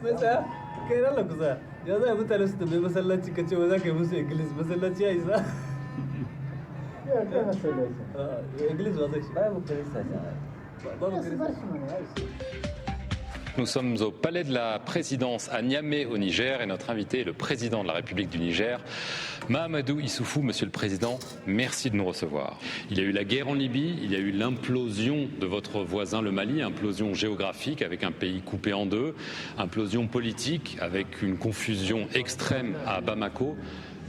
Mais ça, quel est le cousin? Il y a un peu de temps, mais ça l'a dit que tu vas que vous église, mais ça l'a dit ça. Église va Nous sommes au palais de la présidence à Niamey au Niger et notre invité est le président de la République du Niger, Mahamadou Issoufou. Monsieur le Président, merci de nous recevoir. Il y a eu la guerre en Libye, il y a eu l'implosion de votre voisin le Mali, implosion géographique avec un pays coupé en deux, implosion politique avec une confusion extrême à Bamako.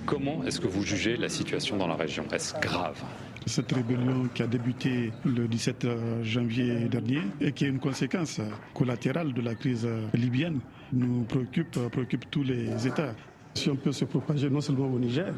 Comment est-ce que vous jugez la situation dans la région? Est-ce grave? Cette rébellion qui a débuté le 17 janvier dernier et qui est une conséquence collatérale de la crise libyenne nous préoccupe tous les États. Si on peut se propager non seulement au Niger,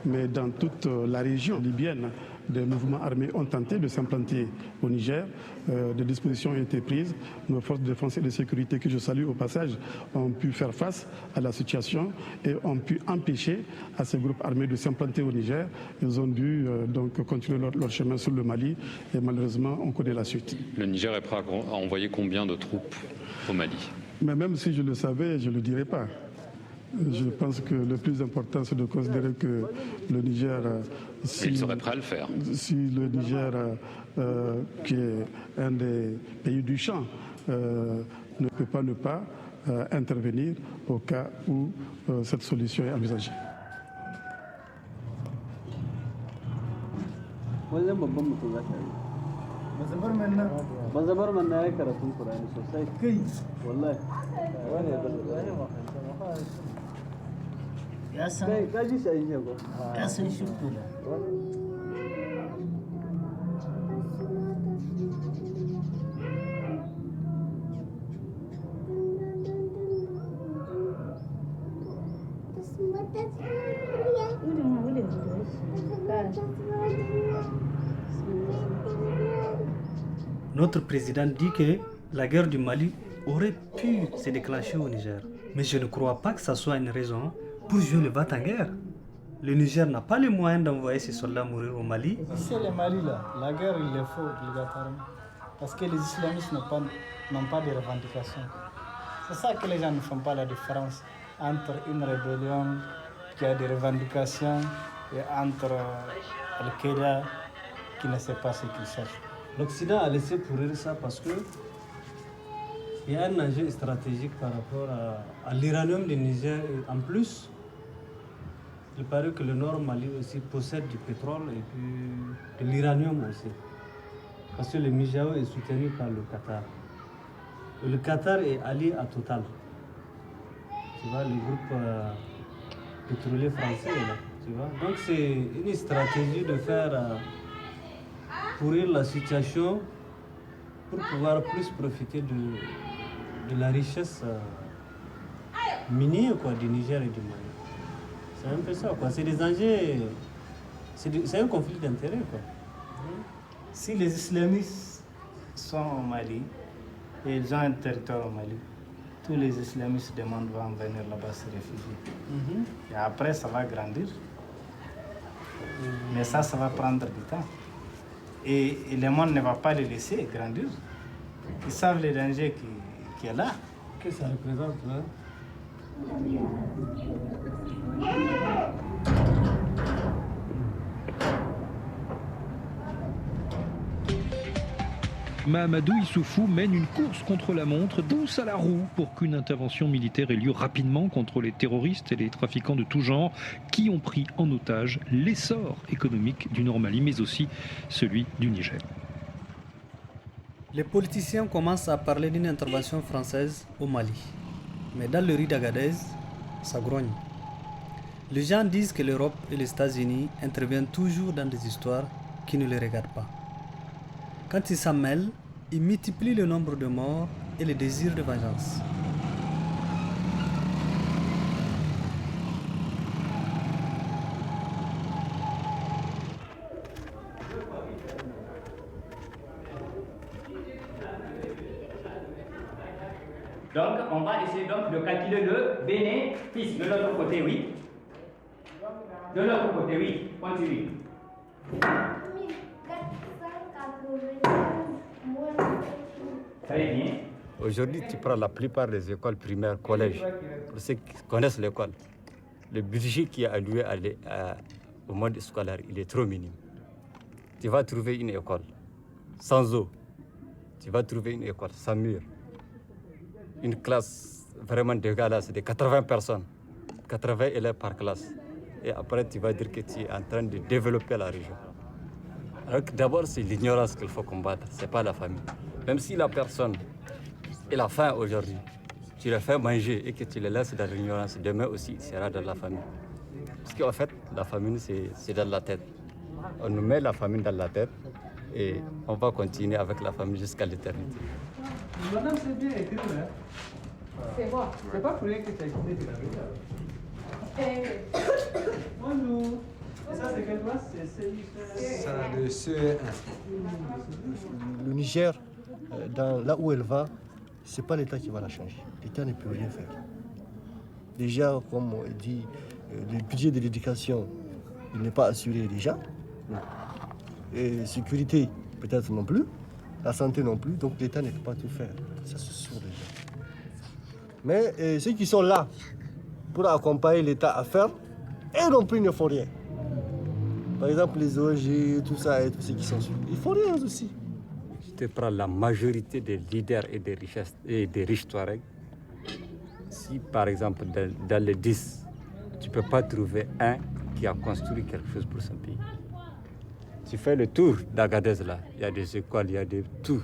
mais dans toute la région libyenne, des mouvements armés ont tenté de s'implanter au Niger. Des dispositions ont été prises. Nos forces de défense et de sécurité, que je salue au passage, ont pu faire face à la situation et ont pu empêcher à ces groupes armés de s'implanter au Niger. Ils ont dû donc continuer leur chemin sur le Mali et malheureusement, on connaît la suite. Le Niger est prêt à envoyer combien de troupes au Mali? Mais même si je le savais, je ne le dirais pas. Je pense que le plus important, c'est de considérer que le Niger... il serait prêt à le faire. Si le Niger, qui est un des pays du champ, ne peut pas ne pas intervenir au cas où cette solution est envisagée. Notre président dit que la guerre du Mali aurait pu se déclencher au Niger. Mais je ne crois pas que ça soit une raison pour jouer le bat-en-guerre. Le Niger n'a pas les moyens d'envoyer ses soldats mourir au Mali. C'est le Mali là, la guerre il le faut obligatoirement. Parce que les islamistes n'ont pas de revendications. C'est ça que les gens ne font pas la différence entre une rébellion qui a des revendications et entre Al-Qaïda qui ne sait pas ce qu'il cherche. L'Occident a laissé pourrir ça parce que il y a un enjeu stratégique par rapport à l'uranium du Niger. En plus, il paraît que le Nord Mali aussi possède du pétrole et puis de l'uranium aussi. Parce que le Mijao est soutenu par le Qatar. Et le Qatar est allié à Total. Tu vois, le groupe pétrolier français là. Tu vois? Donc c'est une stratégie de faire pourrir la situation pour pouvoir plus profiter de la richesse minière du Niger et du Mali. C'est un peu ça, quoi. C'est des enjeux, c'est un conflit d'intérêts, quoi. Si les islamistes sont au Mali et ils ont un territoire au Mali, tous les islamistes demandent de venir là-bas se réfugier. Et après, ça va grandir. Mais ça va prendre du temps. Et le monde ne va pas les laisser grandir. Ils savent les dangers qu'il y a là. Qu'est-ce que ça représente là? Mahamadou Issoufou mène une course contre la montre, douce à la roue, pour qu'une intervention militaire ait lieu rapidement contre les terroristes et les trafiquants de tout genre qui ont pris en otage l'essor économique du Nord Mali, mais aussi celui du Niger. Les politiciens commencent à parler d'une intervention française au Mali. Mais dans le riz d'Agadez, ça grogne. Les gens disent que l'Europe et les États-Unis interviennent toujours dans des histoires qui ne les regardent pas. Quand ils s'en mêlent, ils multiplient le nombre de morts et le désir de vengeance. Donc, on va essayer donc de calculer le bénéfice de l'autre côté, oui. De l'autre côté, oui. Continue. Très bien. Aujourd'hui, tu prends la plupart des écoles primaires, collèges, pour ceux qui connaissent l'école. Le budget qui est alloué au monde scolaire, il est trop minime. Tu vas trouver une école sans eau. Tu vas trouver une école sans mur. Une classe vraiment dégueulasse, de 80 personnes, 80 élèves par classe. Et après, tu vas dire que tu es en train de développer la région. Alors que d'abord, c'est l'ignorance qu'il faut combattre, ce n'est pas la famille. Même si la personne elle a faim aujourd'hui, tu le fais manger et que tu le laisses dans l'ignorance, demain aussi, il sera dans la famine. Parce qu'en fait, la famine, c'est dans la tête. On nous met la famine dans la tête et on va continuer avec la famine jusqu'à l'éternité. Madame, c'est bien écrit, hein? C'est bon. C'est pas pour rien que tu as écouté de la vidéo. Bonjour. Et ça, c'est quelle classe? Ça, le CE1. Le Niger, là où elle va, ce n'est pas l'État qui va la changer. L'État ne peut rien faire. Déjà, comme on dit, le budget de l'éducation, il n'est pas assuré déjà. Et sécurité, peut-être non plus. La santé non plus. Donc l'État ne peut pas tout faire. Ça, c'est sûr déjà. Mais ceux qui sont là pour accompagner l'État à faire, eux non plus ne font rien. Par exemple, les ONG, tout ça, et tous ceux qui sont sur. Ils font rien aussi. Je te prends la majorité des leaders et des riches Touaregs. Si par exemple dans les 10, tu ne peux pas trouver un qui a construit quelque chose pour son pays. Tu fais le tour d'Agadez là, il y a des écoles, il y a des tout.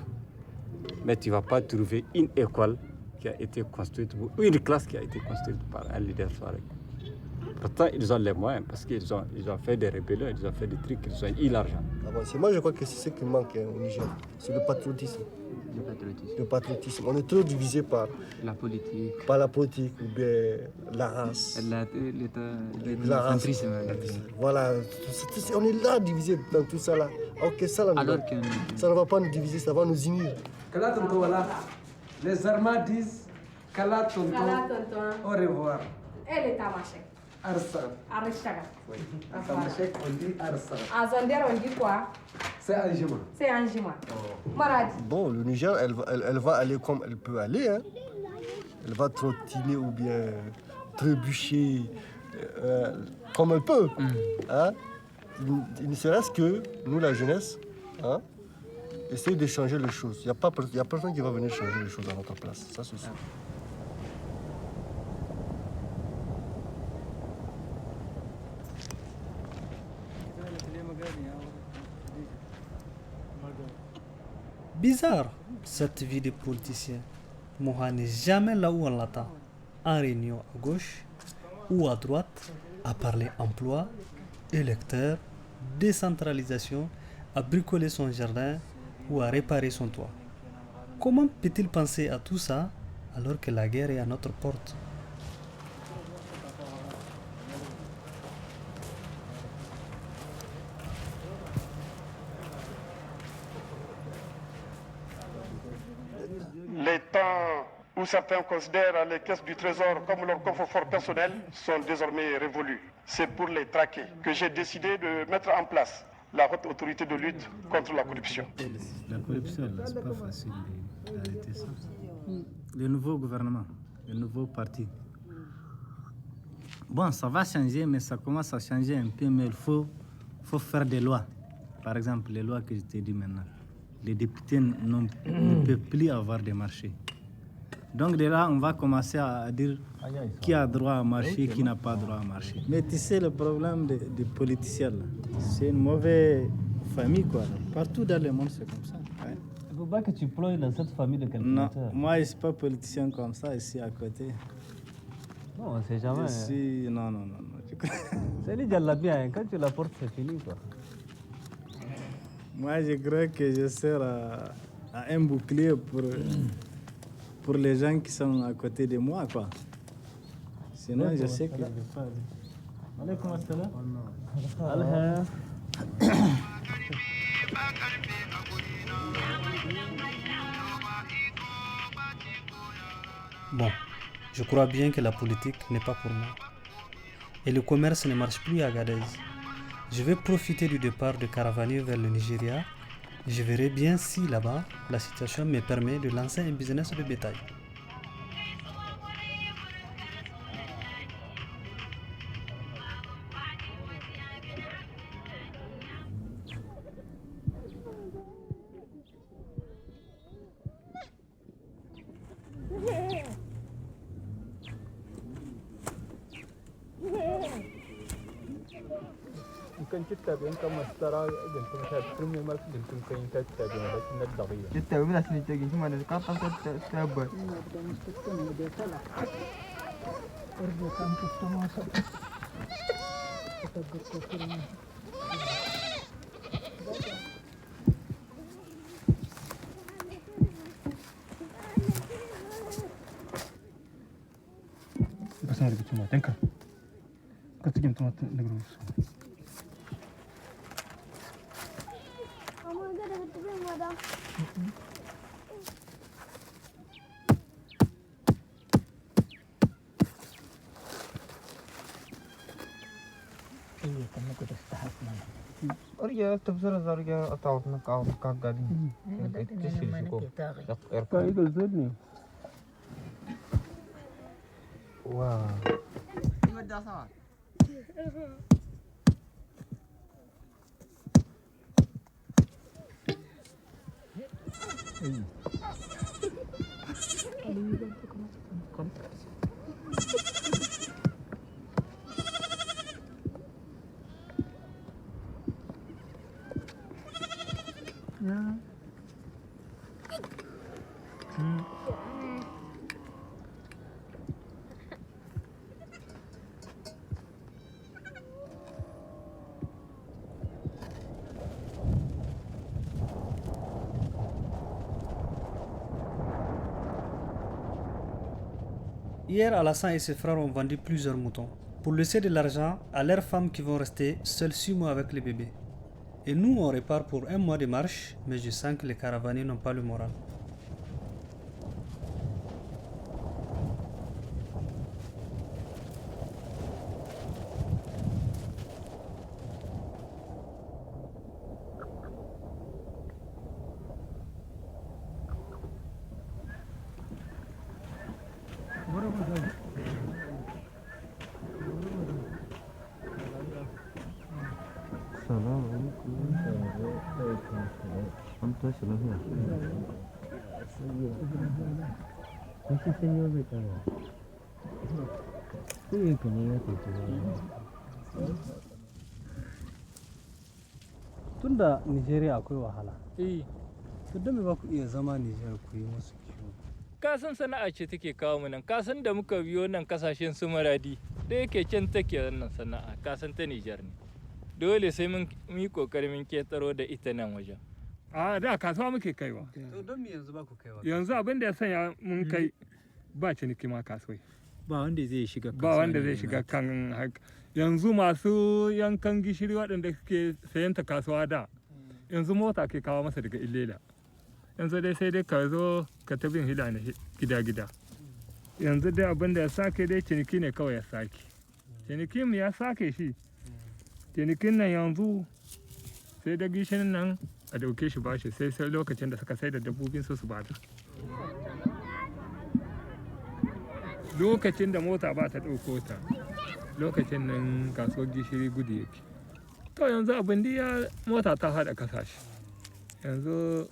Mais tu ne vas pas trouver une école qui a été construite, ou une classe qui a été construite par un leader Touareg. Pourtant, ils ont les moyens parce qu'ils ont fait des rébellions, ils ont fait des trucs, ils ont eu l'argent. Ah bon, moi, je crois que c'est ce qui manque au Niger. C'est le patriotisme. Le patriotisme. On est trop divisé par la politique. Par la politique ou bien la race. La race. Voilà. On est là divisé dans tout ça là. Ok, ça là, ça ne va pas nous diviser, ça va nous unir. Les Armands disent Kala tonton, au revoir. Et les tamashek. Arsa. Arishaga. Oui. À Tamashek, on dit Arsa. À Zander, on dit quoi? C'est Anjima. C'est Anjima. Oh. Maradi. Bon, le Niger, elle va aller comme elle peut aller. Hein. Elle va trottiner ou bien trébucher comme elle peut. Hein. Il ne serait-ce que nous, la jeunesse, hein, essayer de changer les choses. Il n'y a personne qui va venir changer les choses à notre place. Ça, c'est sûr. Bizarre, cette vie de politicien. Moha n'est jamais là où on l'attend. En réunion à gauche ou à droite, à parler emploi, électeurs, décentralisation, à bricoler son jardin ou à réparer son toit. Comment peut-il penser à tout ça alors que la guerre est à notre porte? Les temps où certains considèrent les caisses du Trésor comme leur coffre-fort personnel sont désormais révolus. C'est pour les traquer que j'ai décidé de mettre en place la haute autorité de lutte contre la corruption. La corruption, c'est pas facile d'arrêter ça. Le nouveau gouvernement, le nouveau parti. Bon, ça va changer, mais ça commence à changer un peu, mais il faut faire des lois. Par exemple, les lois que je t'ai dit maintenant. Les députés ne peuvent plus avoir de marché. Donc de là, on va commencer à dire qui a droit à marcher, qui n'a pas droit à marcher. Mais tu sais, le problème des politiciens, c'est une mauvaise famille, quoi. Partout dans le monde, c'est comme ça. Ouais. Il ne faut pas que tu ploies dans cette famille de calculateurs. Non, moi, je ne suis pas politicien comme ça, ici à côté. Non, on ne sait jamais. Je suis... Non. C'est lui qui l'a bien, quand tu la portes, c'est fini, quoi. Moi, je crois que je sers à un bouclier pour les gens qui sont à côté de moi, quoi. Sinon, je sais que je ne vais pas aller. Allez, comment c'est là? Bon, je crois bien que la politique n'est pas pour moi. Et le commerce ne marche plus à Agadez. Je vais profiter du départ de Caravanier vers le Nigeria Je verrai bien si là-bas, la situation me permet de lancer un business de bétail. كان تتابعين كم ترى قلتم تتابعين ما قلتم كين تتابعين لكن الضغية تتابعين بس نتاجين ما نذكر تتابع بس أنا قلت ما تنكر قلت جمت ما تنقروش أرجع تبصر أرجع أتعرفنا كعقدين كاي قلتني واو Hier, Alassane et ses frères ont vendu plusieurs moutons pour laisser de l'argent à leurs femmes qui vont rester seules 6 mois avec les bébés. Et nous, on repart pour 1 mois de marche, mais je sens que les caravaniers n'ont pas le moral. Tunda Nigeria akwai wahala. Tunda me ba ku iya zama Nigeria ku yi musu kiwo. Kasan sana'a ce take kawo mu nan, kasan da muka biyo nan kasashen su maradi da yake can take wannan sana'a, kasan ta Niger ne. Dole sai mun yi kokari mun ketaro da ita nan wajen. A da kasuwa muke kaiwa. To don me yanzu ba ku kaiwa? Yanzu abin da ya sanya mun kai ba ciniki ma kasuwai. Ba wanda zai shiga ba wanda zai shiga kan haka. Yanzu masu yankan gishiri waɗanda suke sayan ta kasuwa da yanzu mota ke kawo masa daga Ilela. Yanzu dai sai dai ka zo ka ta bin hila ne gida-gida. Yanzu dai abin da ya sake dai ciniki ne kawai ya sake. Ciniki mu ya sake shi. Cinikin nan yanzu sai da gishirin nan a dauke shi bashi sai lokacin da suka sai da dabbobin su bada. Lokacin da mota ba ta ɗauko ta lokacin nan kasuwar gishiri gudu yake. To yanzu abin da ya mota ta haɗa kasashe. Yanzu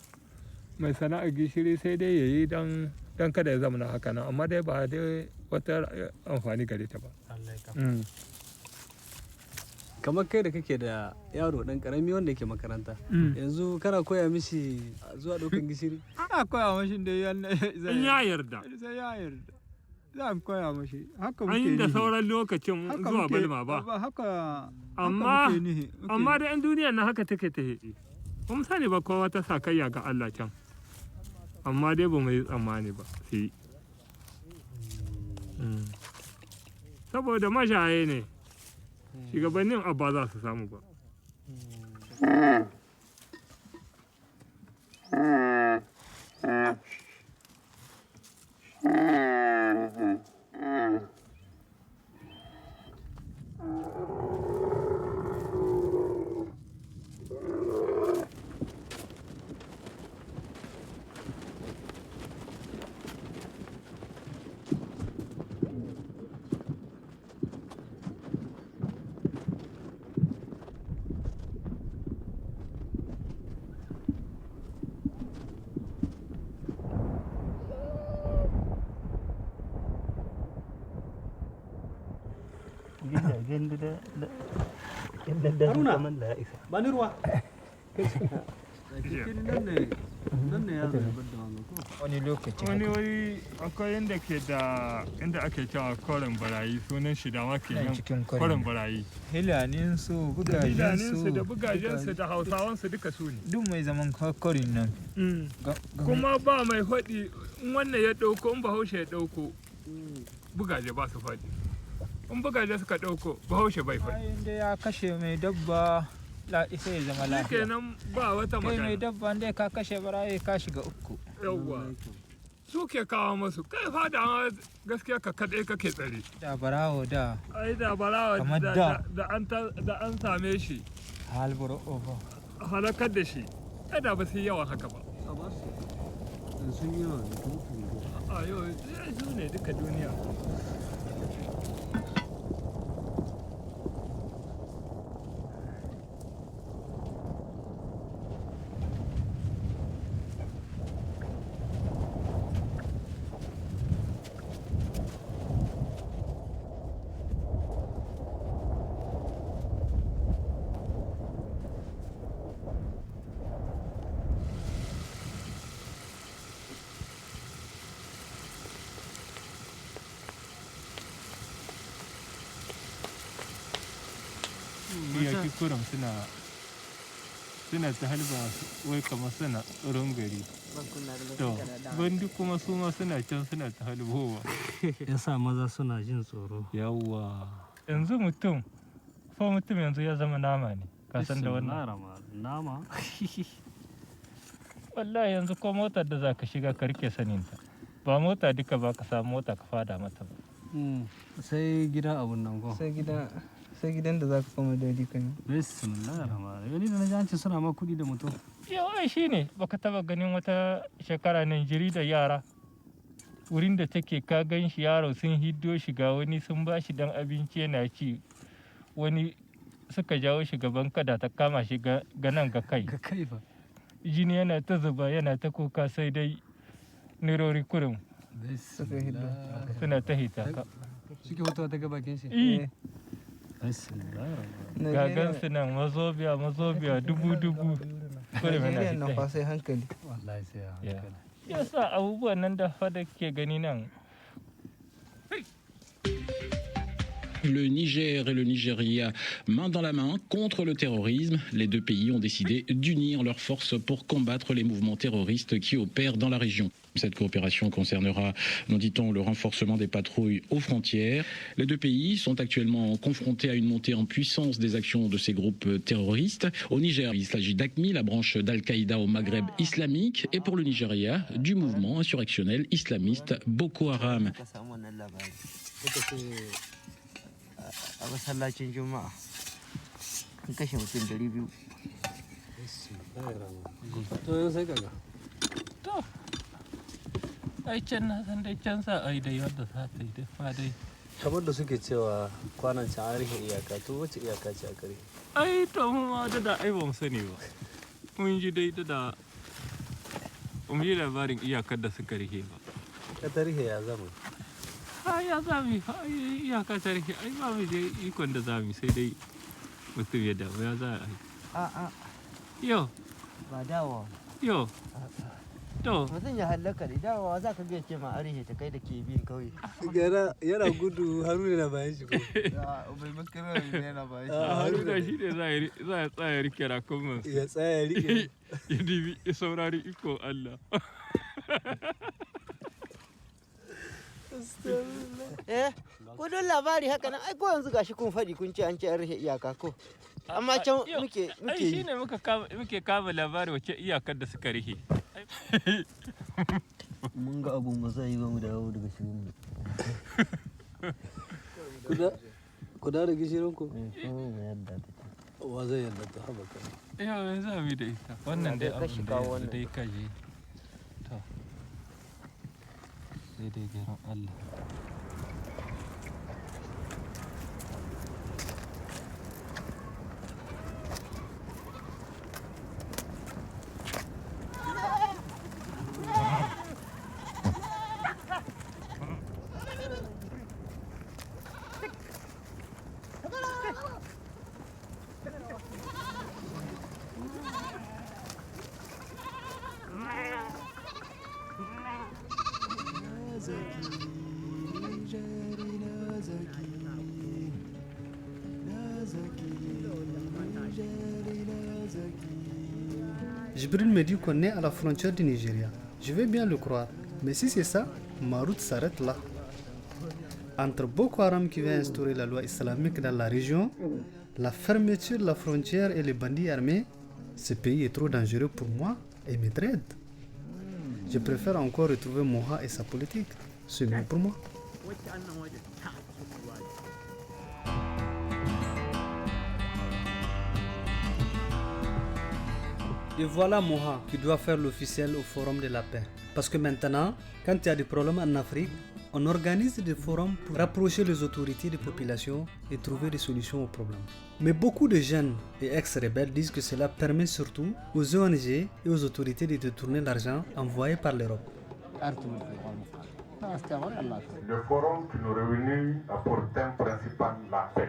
mai sana'ar gishiri sai dai ya yi don kada ya zama haka nan amma dai ba dai wata amfani gare ta ba. Kamar kai da kake da yaro dan karami wanda yake makaranta yanzu kana koya mishi zuwa ɗaukan gishiri? Ana koya mashi da in ya yarda. Sai ya yarda. Za mu koya mashi haka muke yi. An da sauran lokacin zuwa balma ba. Haka amma da 'yan duniya na haka take ta heɗe. Ba mu sani ba kowa ta sa kayya ga Allah can. Amma dai ba mu yi tsammani ba sai. Saboda mashaye ne. Shugabannin abba za su samu ba. Haruna, bani ruwa. Nan ne ya zama da wani lokaci wani akwai inda ke da inda ake cewa koren barayi sunan shi da ma kenan koren barayi hilanin su bugajen su da bugajen su da hausawan su duka su ne duk mai zaman korin nan kuma ba mai faɗi in wannan ya ɗauko in bahaushe ya ɗauko bugaje ba su faɗi in bugaje suka ɗauko bahaushe bai faɗi inda ya kashe mai dabba sai ya zama lafiya kenan ba wata magana kai mai dabba inda ka kashe barayi ka shiga uku yawwa su ke kawo masu kai fada ma gaskiya ka kaɗai kake tsare da barawo da ai da barawo da an same shi halbur over halakar da shi ai da ba su yi yawan haka ba sun yi yawa a yau su ne duka duniya iyaki kurum suna ta halba wai kamar suna tsoron gari to bandi kuma su ma suna can suna ta halbowa yasa maza suna jin tsoro yawwa yanzu mutum yanzu ya zama nama ne ka san da wannan nama wallahi yanzu ko motar da za ka shiga ka rike saninta ba mota duka ba ka samu mota ka fada mata ba sai gida abun nan ko sai gidan da za ka koma da kan bismillah rahman wani da na ji an ce suna ma kuɗi da mutum yau ai shine baka taba ganin wata shekara nan jiri da yara wurin da take ka gan shi yaro sun hiddo shi ga wani sun ba shi dan abinci yana ci wani suka jawo shi gaban kada ta kama shi ga nan ga kai ba jini yana ta zuba yana ta kuka sai dai nirori kurum suna ta hita suke hoto ta gabakin shi gagan su nan mazobiya dubu Najeriya na fa sai hankali wallahi sai hankali yasa abubuwan nan da fada ke gani nan Le Niger et le Nigeria, main dans la main, contre le terrorisme. Les deux pays ont décidé d'unir leurs forces pour combattre les mouvements terroristes qui opèrent dans la région. Cette coopération concernera, nous dit-on, le renforcement des patrouilles aux frontières. Les deux pays sont actuellement confrontés à une montée en puissance des actions de ces groupes terroristes. Au Niger, il s'agit d'AQMI, la branche d'Al-Qaïda au Maghreb islamique, et pour le Nigeria, du mouvement insurrectionnel islamiste Boko Haram. A masallacin juma'a an kashe mutum 200 to yau sai kaga to ai can na san dai can sa ai dai wanda za ta yi dafa dai kamar da suke cewa kwanan can an rufe iyaka to wace iyaka ce a kare ai to mu ma da ai ba mu sani ba mun ji dai da mun ji labarin iyakar da suka rufe ba ka tarihi ya zama ya zami iyaka tarihi ai ba mu je ikon da zami sai dai mutum ya dawo ya za a yi yo ba dawo yo to mutum ya hallaka da dawowa za ka biya ce ma arihe ta kai da ke bin kauye yana gudu haruna na bayan shi ko bai makara ne yana bayan shi haruna shi ne za a tsaya rike rakon ya tsaya rike ya dibi ya saurari iko Allah kudin labari haka nan ai ko yanzu gashi kun faɗi kun ce an ce an rufe iyaka ko amma can muke ai shine muke kama labari wace iyakar da suka rufe mun ga abun ba zai yi ba mu dawo daga shirin mu ku da gishirin ku yadda wa zai yadda ta haba kai yau za mu da ita wannan dai abin da dai kaje to sai dai garin Allah Jibril me dit qu'on est à la frontière du Nigeria. Je vais bien le croire. Mais si c'est ça, ma route s'arrête là. Entre Boko Haram qui veut instaurer la loi islamique dans la région, la fermeture de la frontière et les bandits armés, ce pays est trop dangereux pour moi et mes trades. Je préfère encore retrouver Moha et sa politique. C'est mieux pour moi. Et voilà Moha qui doit faire l'officiel au Forum de la paix. Parce que maintenant, quand il y a des problèmes en Afrique, on organise des forums pour rapprocher les autorités des populations et trouver des solutions aux problèmes. Mais beaucoup de jeunes et ex-rebelles disent que cela permet surtout aux ONG et aux autorités de détourner l'argent envoyé par l'Europe. Le forum qui nous réunit a pour thème principal la paix.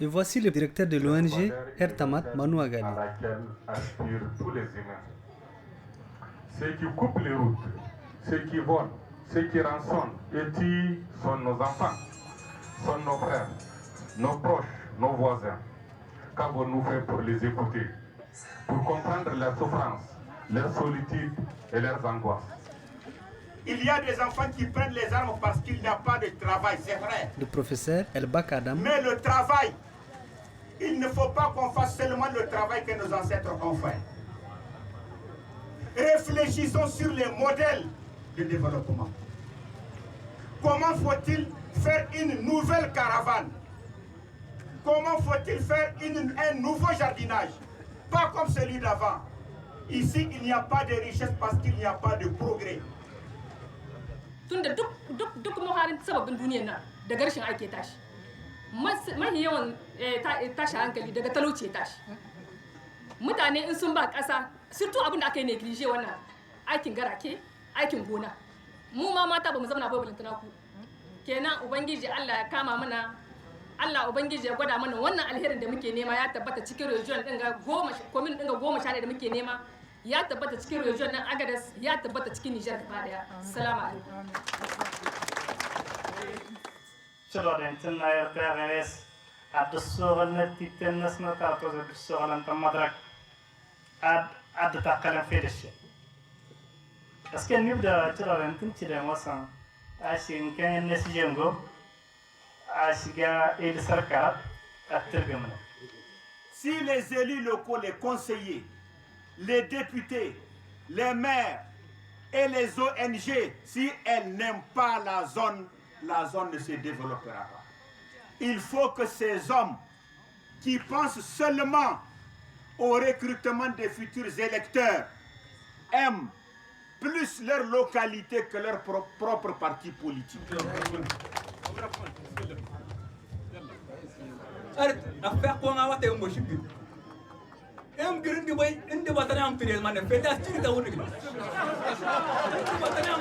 Et voici le directeur de l'ONG, Hertamat Manu Agali. À laquelle aspirent tous les humains. Ceux qui coupent les routes, ceux qui volent, ceux qui rançonnent et tuent sont nos enfants, sont nos frères, nos proches, nos voisins. Qu'avons-nous fait pour les écouter, pour comprendre leurs souffrances, leurs solitudes et leurs angoisses? Il y a des enfants qui prennent les armes parce qu'il n'y a pas de travail, c'est vrai. Le professeur Elbak Adam. Mais le travail, il ne faut pas qu'on fasse seulement le travail que nos ancêtres ont fait. Réfléchissons sur les modèles de développement. Comment faut-il faire une nouvelle caravane? Comment faut-il faire un nouveau jardinage? Pas comme celui d'avant. Ici, il n'y a pas de richesse parce qu'il n'y a pas de progrès. Tunda duk muharin sababin duniyar nan daga rashin aiki ya tashi mahi yawan tashi hankali daga talauci ya tashi mutane in sun ba ƙasa surtout abin da aka yi neglige wannan aikin garake aikin gona mu ma mata ba mu zama babu lantana ku kenan ubangiji Allah ya kama mana Allah ubangiji ya gwada mana wannan alherin da muke nema ya tabbata cikin region din ga 11 da muke nema ya tabbata cikin region nan Agadez ya tabbata cikin Niger gaba daya. Assalamu alaikum. Children tinna yartaagnes adsuugan titennas na taatoos adsuugan tamadrak ad taqalan fidish. Askan nibda children tinchile wasan ashin kan nasijengo ashiga il sarkar attergamna. Si les élus locaux, les conseillers, les députés, les maires et les ONG, si elles n'aiment pas la zone ne se développera pas. Il faut que ces hommes qui pensent seulement au recrutement des futurs électeurs aiment plus leur localité que leur propre parti politique. em girin di bay indi batana am pires man fe da ci ta woni batana am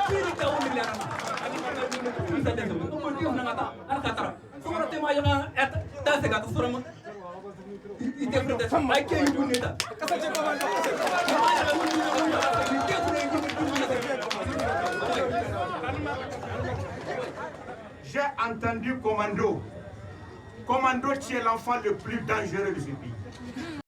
ci ta woni la na ta de mo di na ngata an katara sura te ma yana ta se ga sura ma ite frente sa mai ke yu ni da kasa je ko manda j'ai entendu Commando. Commando, tu es l'enfant le plus dangereux de ce pays.